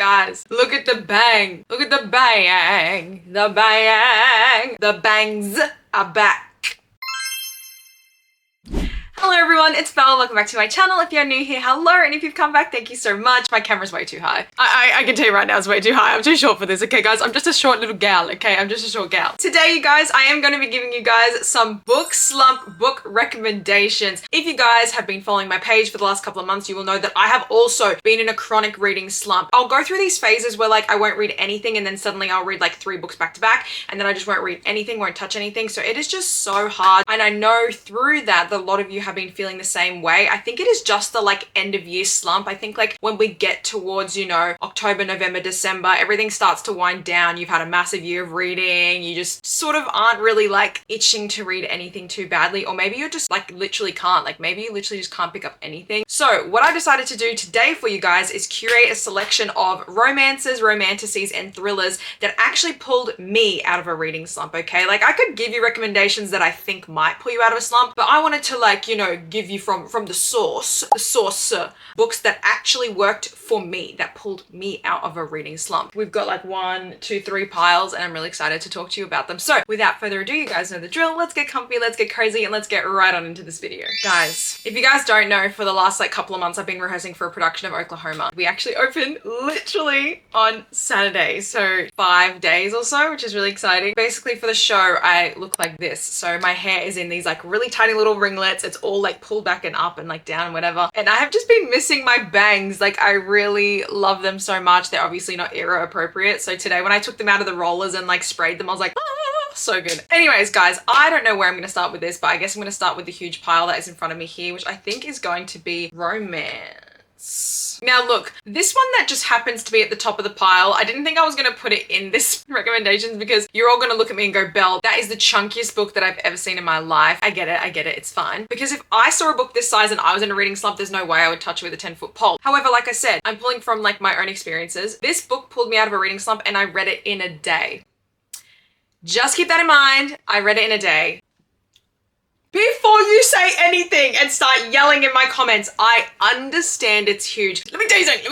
Guys, look at the bang. Look at the bang. The bang. The bangs are back. Hello everyone, it's Belle. Welcome back to my channel. If you're new here, hello, and if you've come back, thank you so much. My camera's way too high. I can tell you right now it's way too high. I'm too short for this, okay guys? I'm just a short little gal, okay? I'm just a short gal. Today, you guys, I am going to be giving you guys some book slump book recommendations. If you guys have been following my page for the last couple of months, you will know that I have also been in a chronic reading slump. I'll go through these phases where like I won't read anything and then suddenly I'll read like 3 books back to back and then I just won't read anything, won't touch anything. So it is just so hard. And I know through that a lot of you have been feeling the same way. I think it is just the like end of year slump. I think like when we get towards, you know, October, November, December, everything starts to wind down. You've had a massive year of reading. You just sort of aren't really like itching to read anything too badly. Or maybe you're just like literally can't. Like maybe you literally just can't pick up anything. So what I decided to do today for you guys is curate a selection of romances, romantasies, and thrillers that actually pulled me out of a reading slump, okay? Like I could give you recommendations that I think might pull you out of a slump, but I wanted to like, you know, give you from the source, books that actually worked for me, that pulled me out of a reading slump. We've got like 1, 2, 3 piles and I'm really excited to talk to you about them. So without further ado, you guys know the drill. Let's get comfy, let's get crazy, and let's get right on into this video. Guys, if you guys don't know, for the last like couple of months, I've been rehearsing for a production of Oklahoma. We actually opened literally on Saturday, so 5 days or so, which is really exciting. Basically for the show, I look like this. So my hair is in these like really tiny little ringlets. It's all like pulled back and up and like down and whatever. And I have just been missing my bangs. Like I really love them so much. They're obviously not era appropriate. So today when I took them out of the rollers and like sprayed them, I was like, ah, so good. Anyways, guys, I don't know where I'm going to start with this, but I guess I'm going to start with the huge pile that is in front of me here, which I think is going to be romance. Now look, this one that just happens to be at the top of the pile, I didn't think I was going to put it in this recommendations because you're all going to look at me and go, Belle, that is the chunkiest book that I've ever seen in my life. I get it, it's fine. Because if I saw a book this size and I was in a reading slump, there's no way I would touch it with a 10-foot pole. However, like I said, I'm pulling from like my own experiences. This book pulled me out of a reading slump and I read it in a day. Just keep that in mind. I read it in a day. Before you say anything and start yelling in my comments, I understand it's huge. Let me tell you something.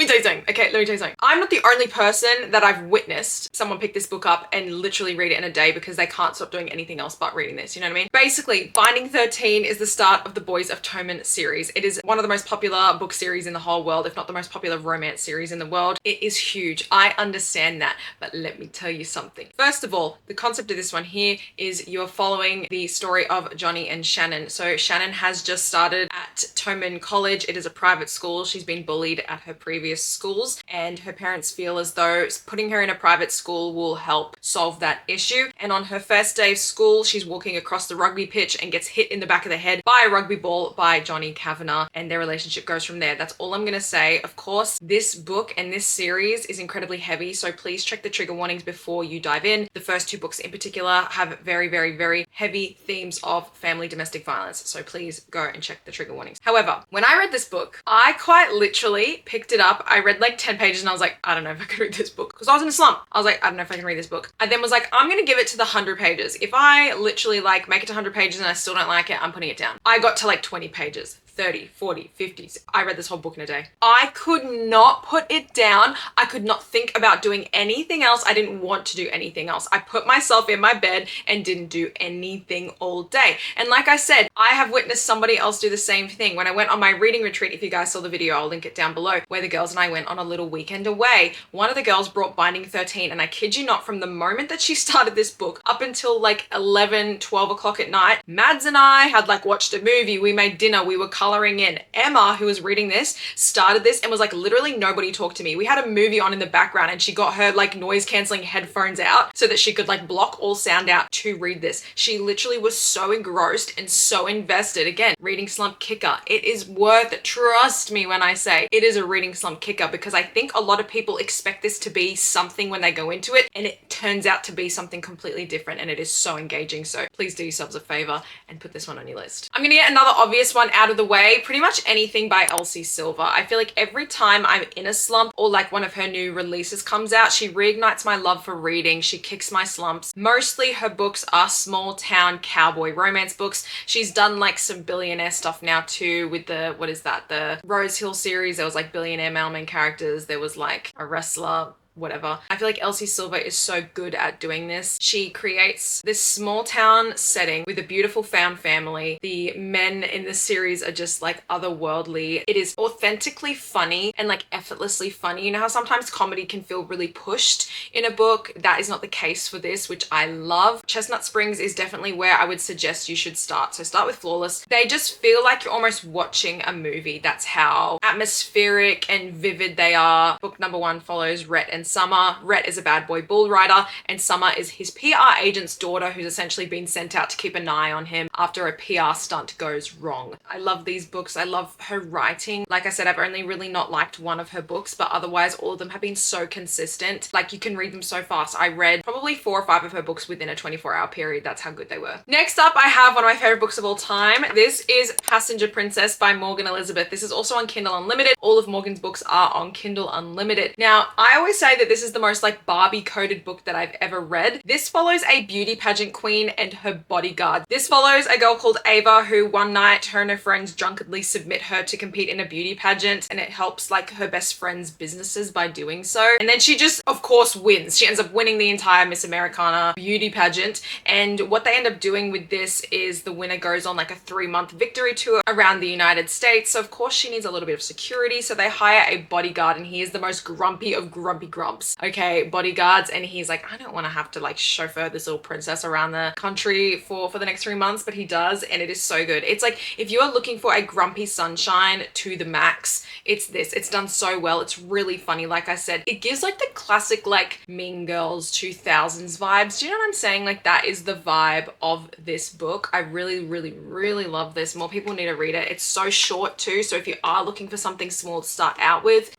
Okay, let me tell you something. I'm not the only person that I've witnessed someone pick this book up and literally read it in a day because they can't stop doing anything else but reading this, you know what I mean? Basically, Binding 13 is the start of the Boys of Tommen series. It is one of the most popular book series in the whole world, if not the most popular romance series in the world. It is huge. I understand that, but let me tell you something. First of all, the concept of this one here is you're following the story of Johnny and Shannon. So Shannon has just started at Tommen College. It is a private school. She's been bullied at her previous schools and her parents feel as though putting her in a private school will help solve that issue. And on her first day of school, she's walking across the rugby pitch and gets hit in the back of the head by a rugby ball by Johnny Kavanagh, and their relationship goes from there. That's all I'm gonna say. Of course, this book and this series is incredibly heavy, so please check the trigger warnings before you dive in. The first 2 books in particular have very, very, very heavy themes of family domestic violence. So please go and check the trigger warnings. However, when I read this book, I quite literally picked it up. I read like 10 pages and I was like, I don't know if I can read this book because I was in a slump. I was like, I don't know if I can read this book. I then was like, I'm going to give it to the 100 pages. If I literally like make it to 100 pages and I still don't like it, I'm putting it down. I got to like 20 pages. 30, 40, 50. I read this whole book in a day. I could not put it down. I could not think about doing anything else. I didn't want to do anything else. I put myself in my bed and didn't do anything all day. And like I said, I have witnessed somebody else do the same thing. When I went on my reading retreat, if you guys saw the video, I'll link it down below, where the girls and I went on a little weekend away. One of the girls brought Binding 13, and I kid you not, from the moment that she started this book up until like 11, 12 o'clock at night, Mads and I had like watched a movie, we made dinner, we were coloring in. Emma, who was reading this, started this and was like, literally nobody talked to me. We had a movie on in the background and she got her like noise cancelling headphones out so that she could like block all sound out to read this. She literally was so engrossed and so invested. Again, reading slump kicker. It is worth it. Trust me when I say it is a reading slump kicker, because I think a lot of people expect this to be something when they go into it and it turns out to be something completely different, and it is so engaging. So please do yourselves a favor and put this one on your list. I'm gonna get another obvious one out of the way. way, pretty much anything by Elsie Silver. I feel like every time I'm in a slump or like one of her new releases comes out, she reignites my love for reading. She kicks my slumps. Mostly her books are small town cowboy romance books. She's done like some billionaire stuff now too with the, what is that? The Rose Hill series. There was like billionaire male main characters. There was like a wrestler, whatever. I feel like Elsie Silver is so good at doing this. She creates this small town setting with a beautiful found family. The men in this series are just like otherworldly. It is authentically funny and like effortlessly funny. You know how sometimes comedy can feel really pushed in a book? That is not the case for this, which I love. Chestnut Springs is definitely where I would suggest you should start. So start with Flawless. They just feel like you're almost watching a movie. That's how atmospheric and vivid they are. Book number 1 follows Rhett and Summer. Rhett is a bad boy bull rider and Summer is his PR agent's daughter who's essentially been sent out to keep an eye on him after a PR stunt goes wrong. I love these books. I love her writing. Like I said, I've only really not liked one of her books, but otherwise all of them have been so consistent. Like you can read them so fast. I read probably 4 or 5 of her books within a 24-hour period. That's how good they were. Next up, I have one of my favorite books of all time. This is Passenger Princess by Morgan Elizabeth. This is also on Kindle Unlimited. All of Morgan's books are on Kindle Unlimited. Now, I always say that this is the most like Barbie coded book that I've ever read. This follows a beauty pageant queen and her bodyguard. This follows a girl called Ava who one night her and her friends drunkenly submit her to compete in a beauty pageant and it helps like her best friend's businesses by doing so. And then she just of course wins. She ends up winning the entire Miss Americana beauty pageant, and what they end up doing with this is the winner goes on like a 3-month victory tour around the United States. So of course she needs a little bit of security, so they hire a bodyguard and he is the most grumpy of grumpy grumps. Okay, bodyguards, and he's like, I don't want to have to like chauffeur this little princess around the country for the next 3 months, but he does, and it is so good. It's like if you are looking for a grumpy sunshine to the max, it's this. It's done so well. It's really funny. Like I said, it gives like the classic like Mean Girls 2000s vibes. Do you know what I'm saying? Like that is the vibe of this book. I really, really, really love this. More people need to read it. It's so short too, so if you are looking for something small to start out with,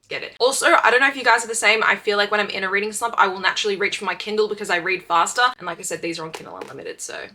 get it. Also, I don't know if you guys are the same. I feel like when I'm in a reading slump, I will naturally reach for my Kindle because I read faster. And like I said, these are on Kindle Unlimited, so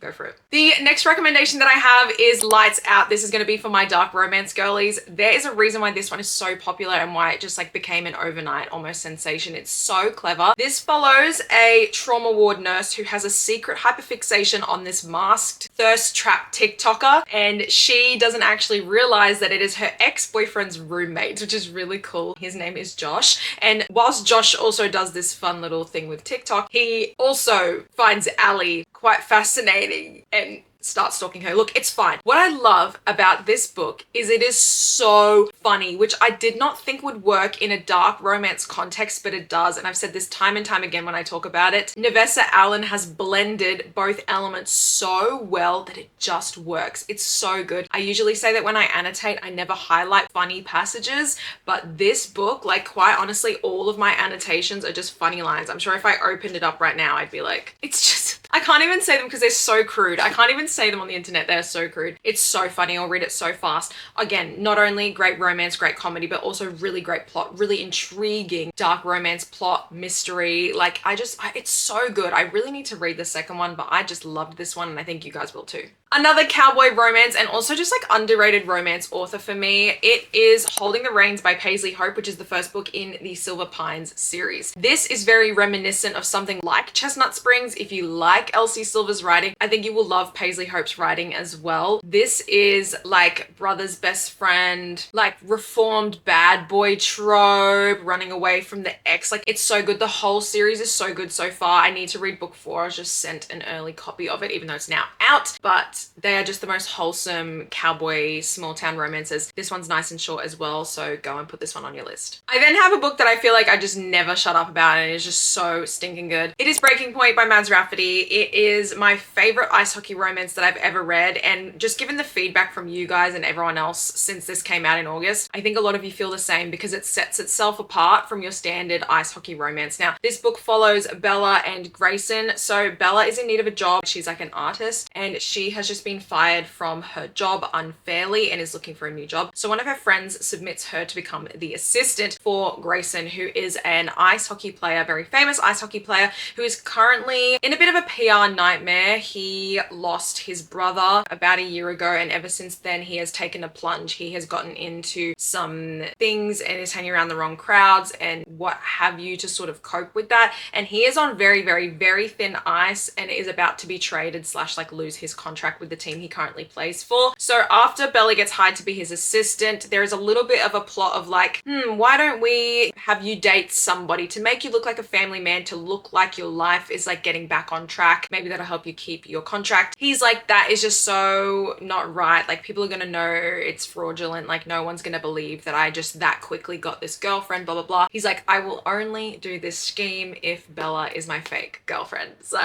go for it. The next recommendation that I have is Lights Out. This is going to be for my dark romance girlies. There is a reason why this one is so popular and why it just like became an overnight almost sensation. It's so clever. This follows a trauma ward nurse who has a secret hyperfixation on this masked thirst trap TikToker, and she doesn't actually realize that it is her ex-boyfriend's roommate, which is really cool. His name is Josh, and whilst Josh also does this fun little thing with TikTok, he also finds Allie quite fascinating and start stalking her. Look, it's fine. What I love about this book is it is so funny, which I did not think would work in a dark romance context, but it does. And I've said this time and time again when I talk about it. Nevessa Allen has blended both elements so well that it just works. It's so good. I usually say that when I annotate, I never highlight funny passages, but this book, like quite honestly, all of my annotations are just funny lines. I'm sure if I opened it up right now, I'd be like, it's just, I can't even say them because they're so crude. I can't even say them on the internet. They're so crude. It's so funny. I'll read it so fast. Again, not only great romance, great comedy, but also really great plot, really intriguing dark romance plot, mystery. Like it's so good. I really need to read the second one, but I just loved this one and I think you guys will too. Another cowboy romance and also just like underrated romance author for me, it is Holding the Reins by Paisley Hope, which is the first book in the Silver Pines series. This is very reminiscent of something like Chestnut Springs. If you like Elsie Silver's writing, I think you will love Paisley Hope's writing as well. This is like brother's best friend, like reformed bad boy trope, running away from the ex. Like it's so good. The whole series is so good so far. I need to read book 4. I was just sent an early copy of it, even though it's now out, but they are just the most wholesome cowboy small town romances. This one's nice and short as well, so go and put this one on your list. I then have a book that I feel like I just never shut up about and it's just so stinking good. It is Breaking Point by Mads Rafferty. It is my favorite ice hockey romance that I've ever read, and just given the feedback from you guys and everyone else since this came out in August, I think a lot of you feel the same because it sets itself apart from your standard ice hockey romance. Now, this book follows Bella and Grayson. So Bella is in need of a job. She's like an artist and she has just been fired from her job unfairly and is looking for a new job. So one of her friends submits her to become the assistant for Grayson, who is an ice hockey player, very famous ice hockey player, who is currently in a bit of a PR nightmare. He lost his brother about a year ago, and ever since then he has taken a plunge. He has gotten into some things and is hanging around the wrong crowds and what have you to sort of cope with that. And he is on very, very, very thin ice and is about to be traded / like lose his contract with the team he currently plays for. So after Bella gets hired to be his assistant, there is a little bit of a plot of like, why don't we have you date somebody to make you look like a family man, to look like your life is like getting back on track. Maybe that'll help you keep your contract. He's like, that is just so not right. Like, people are gonna know it's fraudulent. Like, no one's gonna believe that I just that quickly got this girlfriend, blah, blah, blah. He's like, I will only do this scheme if Bella is my fake girlfriend. So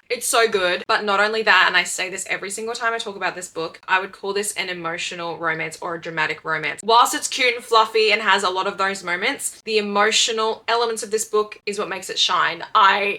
it's so good. But not only that, and I say this every single time I talk about this book, I would call this an emotional romance or a dramatic romance. Whilst it's cute and fluffy and has a lot of those moments, the emotional elements of this book is what makes it shine.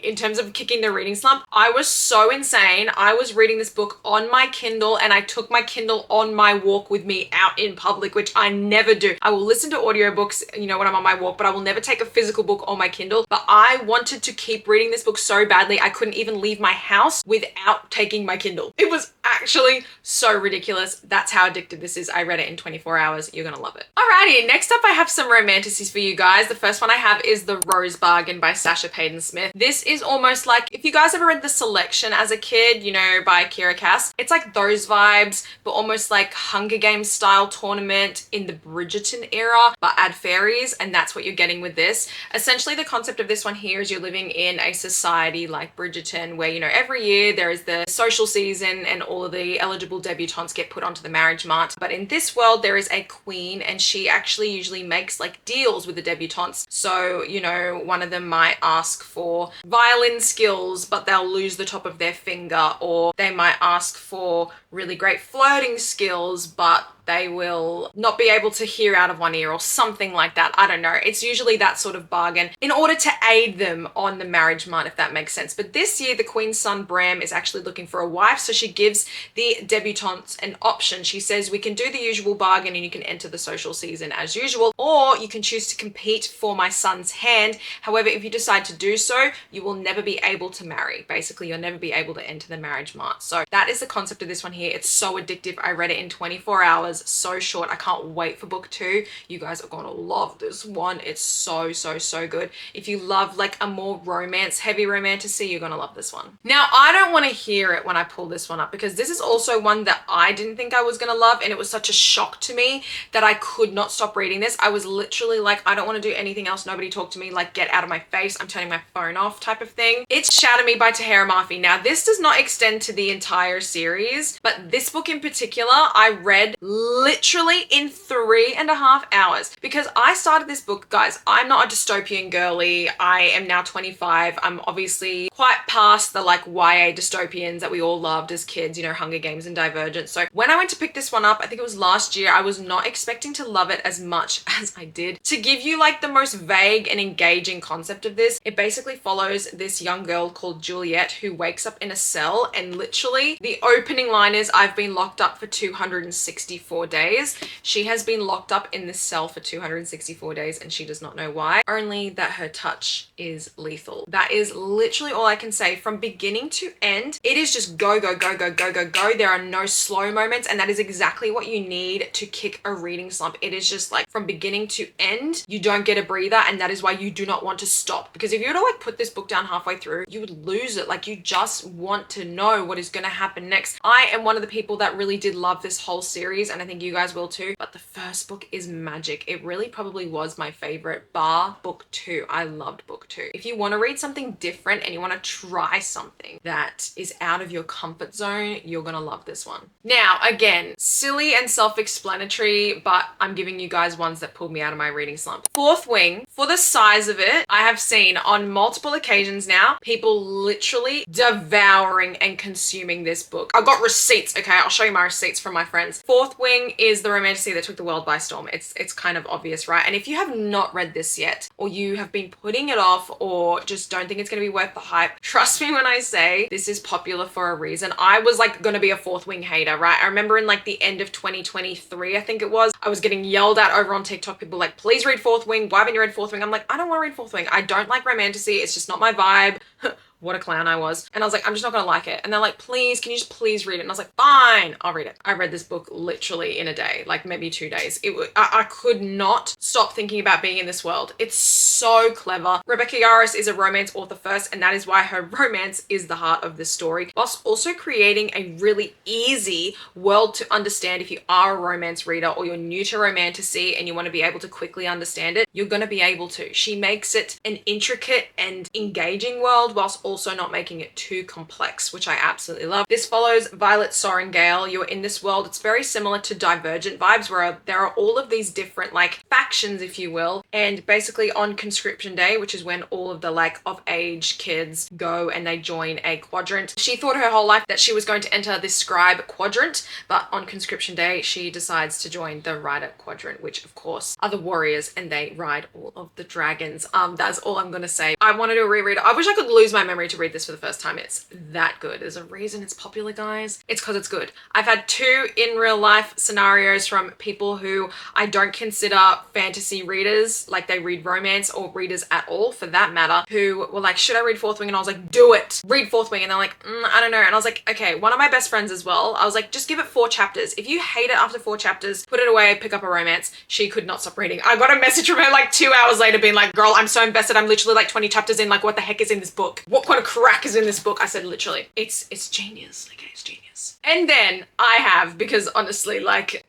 In terms of kicking the reading slump, I was so insane. I was reading this book on my Kindle, and I took my Kindle on my walk with me out in public, which I never do. I will listen to audiobooks, you know, when I'm on my walk, but I will never take a physical book on my Kindle. But I wanted to keep reading this book so badly, I couldn't even leave my house without taking my Kindle. It was actually so ridiculous. That's how addicted this is. I read it in 24 hours. You're gonna love it. Alrighty, next up I have some romantasies for you guys. The first one I have is The Rose Bargain by Sasha Payton Smith. This is almost like, if you guys ever read The Selection as a kid, you know, by Kira Cass, it's like those vibes, but almost like Hunger Games style tournament in the Bridgerton era, but add fairies, and that's what you're getting with this. Essentially, the concept of this one here is you're living in a society like Bridgerton where, you know, every year there is the social season and all of the eligible debutantes get put onto the marriage mart. But in this world, there is a queen, and she actually usually makes like deals with the debutantes. So, you know, one of them might ask for violin skills, but they'll lose the top of their finger, or they might ask for really great flirting skills, but they will not be able to hear out of one ear or something like that. I don't know. It's usually that sort of bargain in order to aid them on the marriage mart, if that makes sense. But this year, the queen's son Bram is actually looking for a wife, so she gives the debutantes an option. She says, we can do the usual bargain and you can enter the social season as usual, or you can choose to compete for my son's hand. However, if you decide to do so, you will never be able to marry. Basically, you'll never be able to enter the marriage mart. So that is the concept of this one here. It's so addictive. I read it in 24 hours. So short. I can't wait for book 2. You guys are gonna love this one. It's so, so, so good. If you love like a more romance heavy romantasy, you're gonna love this one. Now, I don't want to hear it when I pull this one up, because this is also one that I didn't think I was gonna love, and it was such a shock to me that I could not stop reading this. I was literally like, I don't want to do anything else. Nobody talk to me. Like, get out of my face. I'm turning my phone off type of thing. It's Shatter Me by Tahira Mafi. Now, this does not extend to the entire series, but this book in particular, I read literally in 3.5 hours, because I started this book, guys. I'm not a dystopian girly. I am now 25. I'm obviously quite past the like YA dystopians that we all loved as kids, you know, Hunger Games and Divergent. So when I went to pick this one up, I think it was last year, I was not expecting to love it as much as I did. To give you like the most vague and engaging concept of this, it basically follows this young girl called Juliet who wakes up in a cell, and literally the opening line is, I've been locked up for 264 days. She has been locked up in this cell for 264 days and she does not know why, only that her touch is lethal. That is literally all I can say. From beginning to end, it is just go, go, go, go, go, go, go. There are no slow moments, and that is exactly what you need to kick a reading slump. It is just like from beginning to end, you don't get a breather, and that is why you do not want to stop. Because if you were to like put this book down halfway through, you would lose it. Like, you just want to know what is going to happen next. I am one of the people that really did love this whole series, and I think you guys will too, but the first book is magic. It really probably was my favorite, bar book 2. I loved book 2. If you want to read something different and you want to try something that is out of your comfort zone, you're gonna love this one. Now, again, silly and self-explanatory, but I'm giving you guys ones that pulled me out of my reading slump. Fourth Wing, for the size of it, I have seen on multiple occasions now, people literally devouring and consuming this book. I've got receipts, okay? I'll show you my receipts from my friends. Fourth Wing is the romantasy that took the world by storm. It's kind of obvious, right? And if you have not read this yet, or you have been putting it off, or just don't think it's gonna be worth the hype, trust me when I say this is popular for a reason. I was like gonna be a Fourth Wing hater, right? I remember in like the end of 2023, I think it was, I was getting yelled at over on TikTok. People like, please read Fourth Wing. Why haven't you read Fourth Wing? I'm like, I don't want to read Fourth Wing. I don't like romantasy. It's just not my vibe. what a clown I was. And I was like, I'm just not gonna like it. And they're like, please, can you just please read it? And I was like, fine, I'll read it. I read this book literally in a day, like maybe 2 days. I could not stop thinking about being in this world. It's so clever. Rebecca Yarros is a romance author first, and that is why her romance is the heart of this story, whilst also creating a really easy world to understand. If you are a romance reader or you're new to Romantasy and you want to be able to quickly understand it, you're going to be able to. She makes it an intricate and engaging world whilst also not making it too complex, which I absolutely love. This follows Violet, Sorrengail. You're in this world. It's very similar to Divergent vibes, where there are all of these different like factions, if you will, and basically on conscription day, which is when all of the like of age kids go and they join a quadrant. She thought her whole life that she was going to enter this scribe quadrant, but on conscription day she decides to join the rider quadrant, which of course are the warriors, and they ride all of the dragons. That's all I'm gonna say. I want to do a reread. I wish I could lose my memory to read this for the first time. It's that good. There's a reason it's popular, guys. It's because it's good. I've had 2 in real life scenarios from people who I don't consider fantasy readers, like they read romance, or readers at all for that matter, who were like, should I read Fourth Wing? And I was like, do it, read Fourth Wing. And they're like, I don't know. And I was like, okay. One of my best friends as well, I was like, just give it 4 chapters. If you hate it after 4 chapters, put it away, pick up a romance. She could not stop reading. I got a message from her like 2 hours later being like, girl, I'm so invested. I'm literally like 20 chapters in. Like, what the heck is in this book? What kind of crack is in this book? I said, literally, it's genius. Okay, it's genius. And then I have, because honestly, like,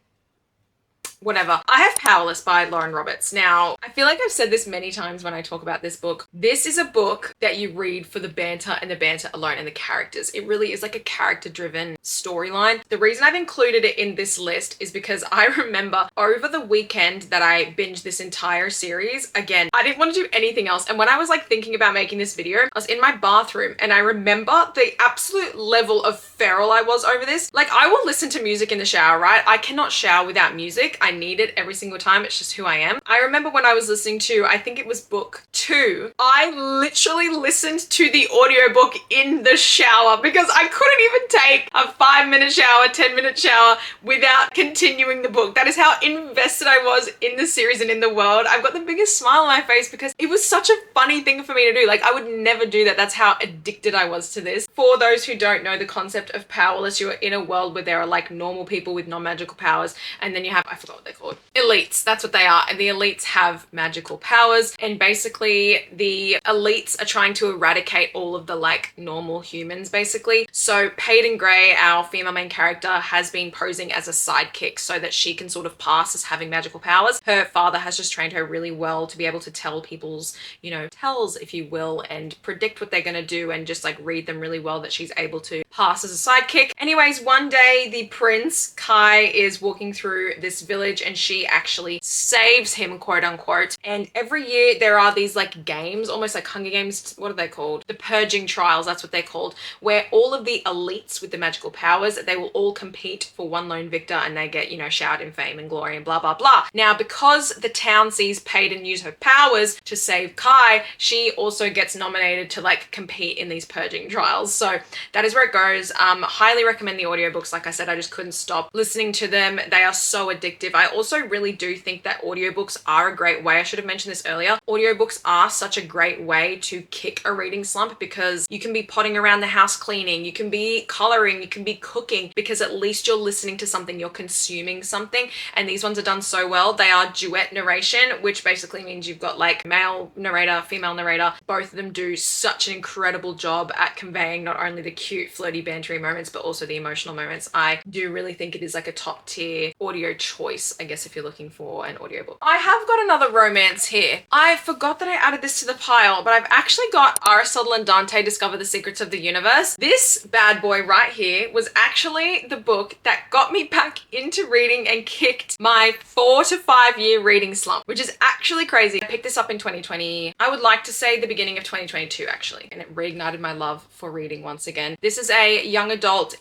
whatever. I have Powerless by Lauren Roberts. Now, I feel like I've said this many times when I talk about this book. This is a book that you read for the banter and the banter alone and the characters. It really is like a character-driven storyline. The reason I've included it in this list is because I remember over the weekend that I binged this entire series. Again, I didn't want to do anything else. And when I was like thinking about making this video, I was in my bathroom and I remember the absolute level of feral I was over this. Like, I will listen to music in the shower, right? I cannot shower without music. I need it every single time. It's just who I am. I remember when I was listening to, I think it was book 2, I literally listened to the audiobook in the shower because I couldn't even take a 5-minute shower, 10-minute shower without continuing the book. That is how invested I was in the series and in the world. I've got the biggest smile on my face because it was such a funny thing for me to do. Like, I would never do that. That's how addicted I was to this. For those who don't know the concept of Powerless, you are in a world where there are like normal people with non-magical powers, and then you have, I forgot what they're called, elites. That's what they are. And the elites have magical powers, and basically the elites are trying to eradicate all of the like normal humans basically. So Peyton Gray, our female main character, has been posing as a sidekick so that she can sort of pass as having magical powers. Her father has just trained her really well to be able to tell people's, you know, tells, if you will, and predict what they're going to do and just like read them really well, that she's able to pass as a sidekick. Anyways, one day the prince Kai is walking through this village and she actually saves him, quote unquote. And every year there are these like games, almost like Hunger Games. What are they called? The purging trials, that's what they're called, where all of the elites with the magical powers, they will all compete for one lone victor, and they get, you know, showered in fame and glory and blah, blah, blah. Now, because the town sees Peyton use her powers to save Kai, she also gets nominated to like compete in these purging trials. So that is where it goes. Highly recommend the audiobooks. Like I said, I just couldn't stop listening to them. They are so addictive. I also really do think that audiobooks are a great way. I should have mentioned this earlier. Audiobooks are such a great way to kick a reading slump because you can be potting around the house cleaning, you can be coloring, you can be cooking, because at least you're listening to something, you're consuming something. And these ones are done so well. They are duet narration, which basically means you've got like male narrator, female narrator. Both of them do such an incredible job at conveying not only the cute, flirty, bantery moments, but also the emotional moments. I do really think it is like a top tier audio choice, I guess, if you're looking for an audiobook. I have got another romance here. I forgot that I added this to the pile, but I've actually got Aristotle and Dante Discover the Secrets of the Universe. This bad boy right here was actually the book that got me back into reading and kicked my 4 to 5 year reading slump, which is actually crazy. I picked this up in 2020. I would like to say the beginning of 2022 actually, and it reignited my love for reading once again. This is a a young adult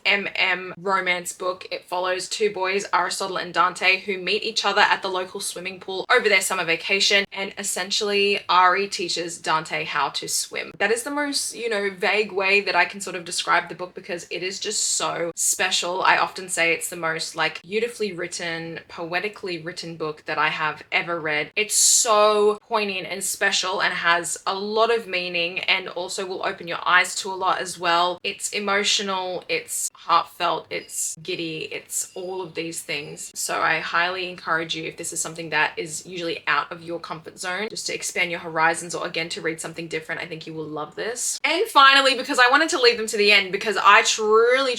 romance book. It follows two boys, Aristotle and Dante, who meet each other at the local swimming pool over their summer vacation, and essentially Ari teaches Dante how to swim. That is the most, you know, vague way that I can sort of describe the book, because it is just so special. I often say it's the most like beautifully written, poetically written book that I have ever read. It's so poignant and special and has a lot of meaning, and also will open your eyes to a lot as well. It's emotional, it's heartfelt, it's giddy, it's all of these things. So I highly encourage you, if this is something that is usually out of your comfort zone, just to expand your horizons, or again to read something different, I think you will love this. And finally, because I wanted to leave them to the end, because I truly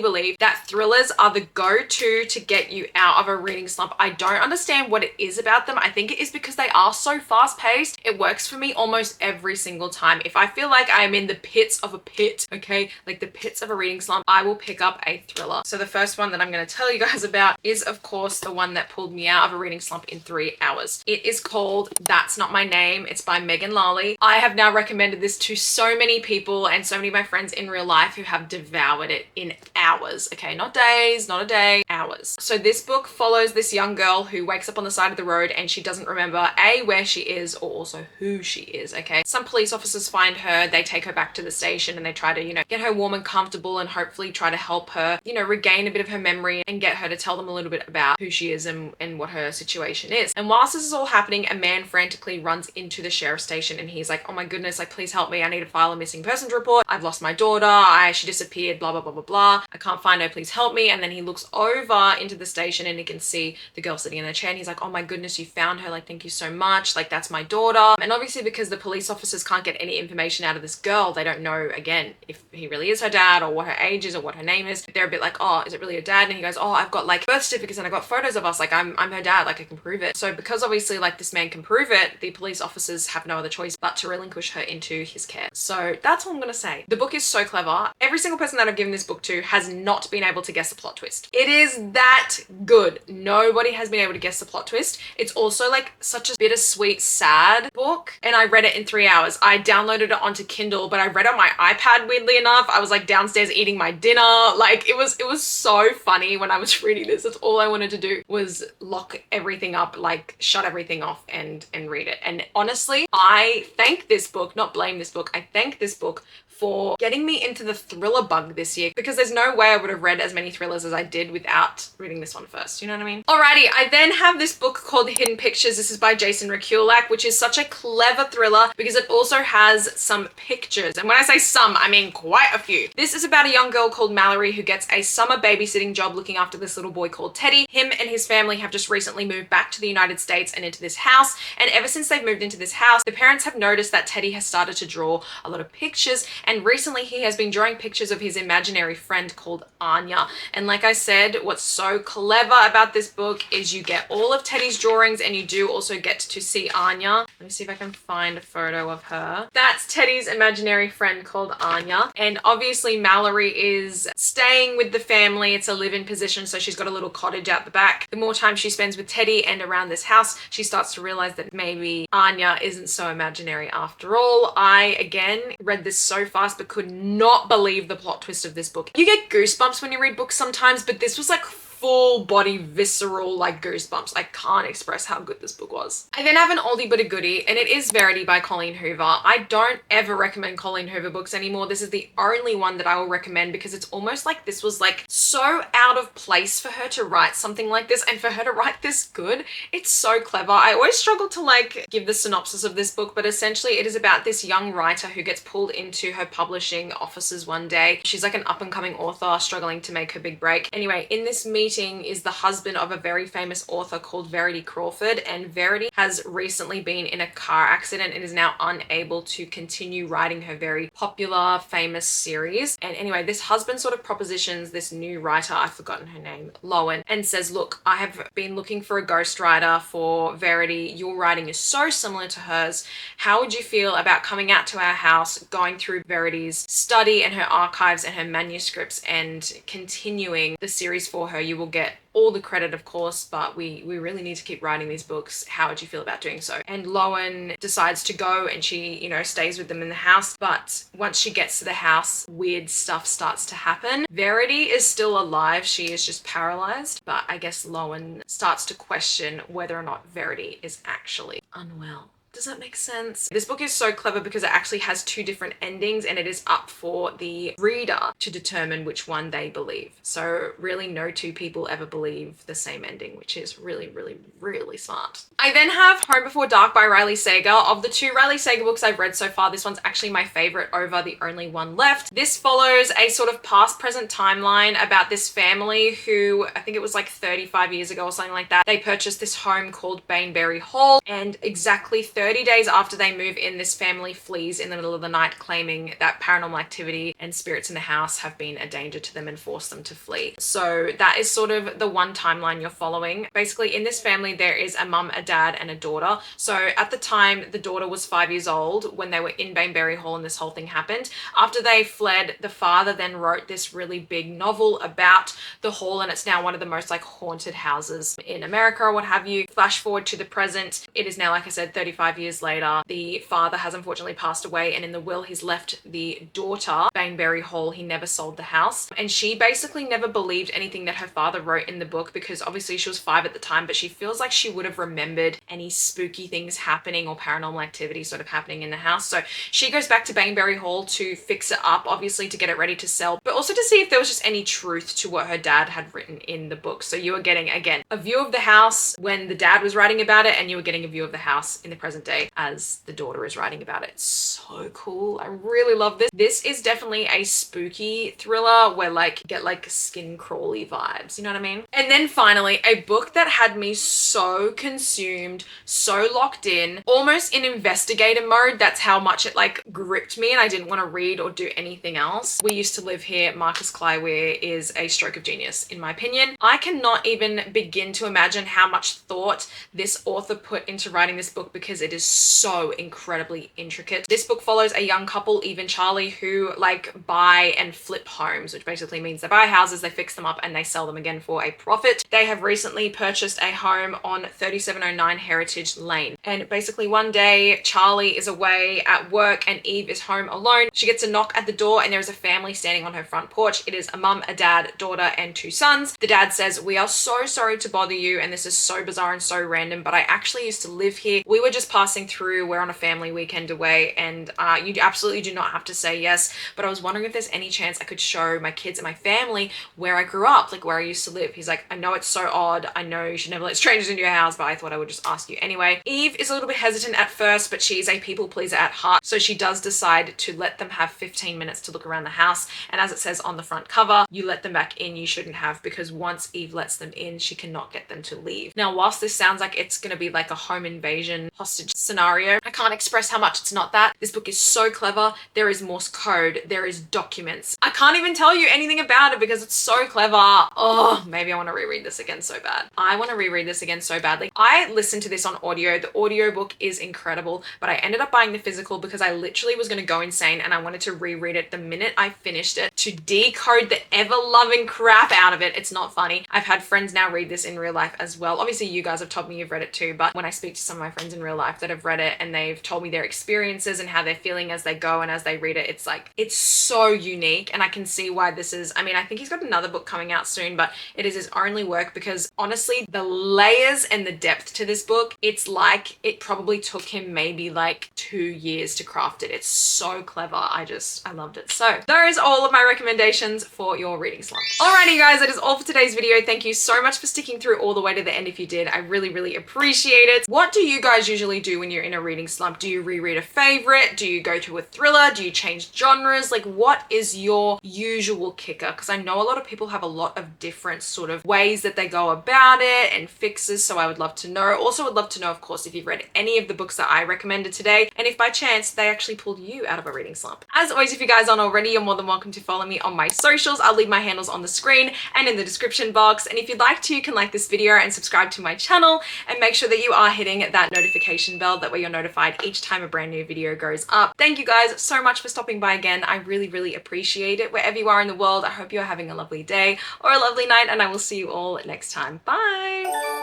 believe that thrillers are the go-to to get you out of a reading slump. I don't understand what it is about them. I think it is because they are so fast-paced. It works for me almost every single time. If I feel like I'm in the pits of a pit, okay, like the pits of a reading slump, I will pick up a thriller. So the first one that I'm going to tell you guys about is, of course, the one that pulled me out of a reading slump in 3 hours. It is called That's Not My Name. It's by Megan Lally. I have now recommended this to so many people and so many of my friends in real life who have devoured it in hours. Okay, not days, not a day, hours. So this book follows this young girl who wakes up on the side of the road and she doesn't remember where she is, or also who she is. Okay, some police officers find her, they take her back to the station and they try to, you know, get her warm and comfortable and hopefully try to help her, you know, regain a bit of her memory and get her to tell them a little bit about who she is and what her situation is. And whilst this is all happening, a man frantically runs into the sheriff's station and he's like, oh my goodness, like please help me, I need to file a missing persons report, I've lost my daughter, she disappeared, blah blah blah blah blah, I can't find her, please help me. And then he looks over into the station and he can see the girl sitting in the chair and he's like, oh my goodness, you found her, like thank you so much, like that's my daughter. And obviously because the police officers can't get any information out of this girl, they don't know again if he really is her dad or what her age is or what her name is. They're a bit like, oh, is it really your dad? And he goes, oh, I've got like birth certificates and I got photos of us, like I'm her dad, like I can prove it. So because obviously like this man can prove it, the police officers have no other choice but to relinquish her into his care. So that's all I'm gonna say. The book is so clever. Every single person that I've given this book to has not been able to guess the plot twist. It is that good. Nobody has been able to guess the plot twist. It's also like such a bittersweet, sad book. And I read it in 3 hours. I downloaded it onto Kindle, but I read it on my iPad, weirdly enough. I was like downstairs eating my dinner. Like it was so funny when I was reading this. That's all I wanted to do was lock everything up, like shut everything off and read it. And honestly, I thank this book, not blame this book, I thank this book for getting me into the thriller bug this year, because there's no way I would have read as many thrillers as I did without reading this one first, you know what I mean? Alrighty, I then have this book called Hidden Pictures. This is by Jason Rekulak, which is such a clever thriller because it also has some pictures. And when I say some, I mean quite a few. This is about a young girl called Mallory who gets a summer babysitting job looking after this little boy called Teddy. Him and his family have just recently moved back to the United States and into this house. And ever since they've moved into this house, the parents have noticed that Teddy has started to draw a lot of pictures, and recently he has been drawing pictures of his imaginary friend called Anya. And like I said, what's so clever about this book is you get all of Teddy's drawings and you do also get to see Anya. Let me see if I can find a photo of her. That's Teddy's imaginary friend called Anya. And obviously Mallory is staying with the family. It's a live-in position, so she's got a little cottage out the back. The more time she spends with Teddy and around this house, she starts to realize that maybe Anya isn't so imaginary after all. I, again, read this so fast but could not believe the plot twist of this book. You get goosebumps when you read books sometimes, but this was like full body visceral like goosebumps. I can't express how good this book was. I then have an oldie but a goodie, and it is Verity by Colleen Hoover. I don't ever recommend Colleen Hoover books anymore. This is the only one that I will recommend because it's almost like this was like so out of place for her to write something like this, and for her to write this good. It's so clever. I always struggle to like give the synopsis of this book, but essentially it is about this young writer who gets pulled into her publishing offices one day. She's like an up and coming author struggling to make her big break. Anyway, in this meeting is the husband of a very famous author called Verity Crawford, and Verity has recently been in a car accident and is now unable to continue writing her very popular, famous series. And anyway, this husband sort of propositions this new writer, I've forgotten her name, Lowen, and says, look, I have been looking for a ghostwriter for Verity. Your writing is so similar to hers. How would you feel about coming out to our house, going through Verity's study and her archives and her manuscripts and continuing the series for her? You will get all the credit, of course, but we really need to keep writing these books. How would you feel about doing so? And Lowen decides to go, and she, you know, stays with them in the house. But once she gets to the house, weird stuff starts to happen. Verity is still alive. She is just paralyzed. But I guess Lowen starts to question whether or not Verity is actually unwell. Does that make sense? This book is so clever because it actually has two different endings, and it is up for the reader to determine which one they believe. So really no two people ever believe the same ending, which is really, really, really smart. I then have Home Before Dark by Riley Sager. Of the two Riley Sager books I've read so far, this one's actually my favorite over the only one left. This follows a sort of past present timeline about this family who, I think it was like 35 years ago or something like that, they purchased this home called Bainbury Hall, and exactly 30 days after they move in, this family flees in the middle of the night, claiming that paranormal activity and spirits in the house have been a danger to them and forced them to flee. So that is sort of the one timeline you're following. Basically, in this family, there is a mum, a dad, and a daughter. So at the time, the daughter was 5 years old when they were in Bainbury Hall and this whole thing happened. After they fled, the father then wrote this really big novel about the hall, and it's now one of the most like haunted houses in America or what have you. Flash forward to the present. It is now, like I said, 35 years later. The father has unfortunately passed away, and in the will he's left the daughter Bainbury Hall. He never sold the house, and she basically never believed anything that her father wrote in the book because obviously she was 5 at the time, but she feels like she would have remembered any spooky things happening or paranormal activity sort of happening in the house. So she goes back to Bainbury Hall to fix it up, obviously to get it ready to sell, but also to see if there was just any truth to what her dad had written in the book. So you were getting, again, a view of the house when the dad was writing about it, and you were getting a view of the house in the present day as the daughter is writing about it. So cool. I really love this. This is definitely a spooky thriller where like get like skin crawly vibes, you know what I mean? And then finally, a book that had me so consumed, so locked in, almost in investigator mode. That's how much it like gripped me, and I didn't want to read or do anything else. We Used to Live Here. Marcus Clyweir is a stroke of genius, in my opinion. I cannot even begin to imagine how much thought this author put into writing this book because it is so incredibly intricate. This book follows a young couple, Eve and Charlie, who like buy and flip homes, which basically means they buy houses, they fix them up, and they sell them again for a profit. They have recently purchased a home on 3709 Heritage Lane, and basically one day Charlie is away at work and Eve is home alone. She gets a knock at the door, and there is a family standing on her front porch. It is a mum, a dad, daughter, and 2 sons. The dad says, "We are so sorry to bother you, and this is so bizarre and so random, but I actually used to live here. We were just passing through. We're on a family weekend away, and you absolutely do not have to say yes, but I was wondering if there's any chance I could show my kids and my family where I grew up, like where I used to live." He's like, "I know it's so odd. I know you should never let strangers into your house, but I thought I would just ask you anyway." Eve is a little bit hesitant at first, but she's a people pleaser at heart, so she does decide to let them have 15 minutes to look around the house. And as it says on the front cover, you let them back in, you shouldn't have, because once Eve lets them in, she cannot get them to leave. Now, whilst this sounds like it's going to be like a home invasion hostage scenario, I can't express how much it's not that. This book is so clever. There is Morse code, there is documents. I can't even tell you anything about it because it's so clever. Oh, maybe I want to reread this again so bad. I want to reread this again so badly. I listened to this on audio. The audiobook is incredible, but I ended up buying the physical because I literally was going to go insane and I wanted to reread it the minute I finished it to decode the ever-loving crap out of it. It's not funny. I've had friends now read this in real life as well. Obviously, you guys have told me you've read it too, but when I speak to some of my friends in real life that have read it and they've told me their experiences and how they're feeling as they go and as they read it, it's like, it's so unique, and I can see why this is, I mean, I think he's got another book coming out soon, but it is his only work because honestly, the layers and the depth to this book, it's like it probably took him maybe like 2 years to craft it. It's so clever. I loved it. So those are all of my recommendations for your reading slump. Alrighty guys, that is all for today's video. Thank you so much for sticking through all the way to the end if you did. I really, really appreciate it. What do you guys usually do when you're in a reading slump? Do you reread a favorite? Do you go to a thriller? Do you change genres? Like, what is your usual kicker? Because I know a lot of people have a lot of different sort of ways that they go about it and fixes, so I would love to know. Also would love to know, of course, if you've read any of the books that I recommended today, and if by chance they actually pulled you out of a reading slump. As always, if you guys aren't already, you're more than welcome to follow me on my socials. I'll leave my handles on the screen and in the description box, and if you'd like to, you can like this video and subscribe to my channel and make sure that you are hitting that notification notification bell, that way you're notified each time a brand new video goes up. Thank you guys so much for stopping by again. I really, really appreciate it. Wherever you are in the world, I hope you're having a lovely day or a lovely night, and I will see you all next time. Bye!